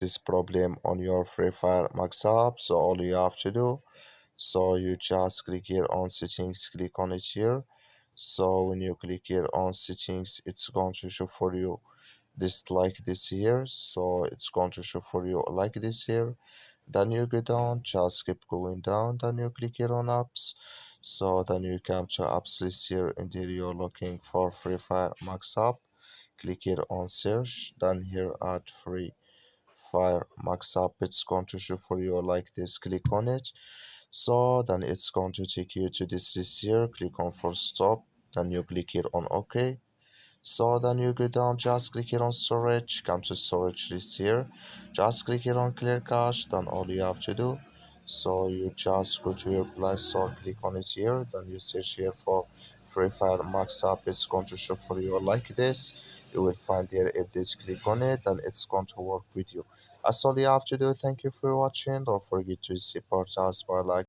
this problem on your Free Fire Max app. So all you have to do, so you just click here on settings, click on it here. So when you click here on settings, it's going to show for you this like this here. So it's going to show for you like this here. Then you go down, just keep going down, then you click here on apps. So then you come to apps this here, and here you're looking for Free Fire Max app. Click here on search, then here add Free Fire Max app. It's going to show for you like this. Click on it. So then it's going to take you to this list here. Click on for stop, then you click here on OK. So then you go down, just click here on storage, come to storage list here, just click here on clear cache. Then all you have to do, so you just go to your Play Store, click on it here, then you search here for Free Fire Max app. It's going to show for you like this. You will find here, if this click on it, then it's going to work with you. That's all you have to do. Thank you for watching. Don't forget to support us by like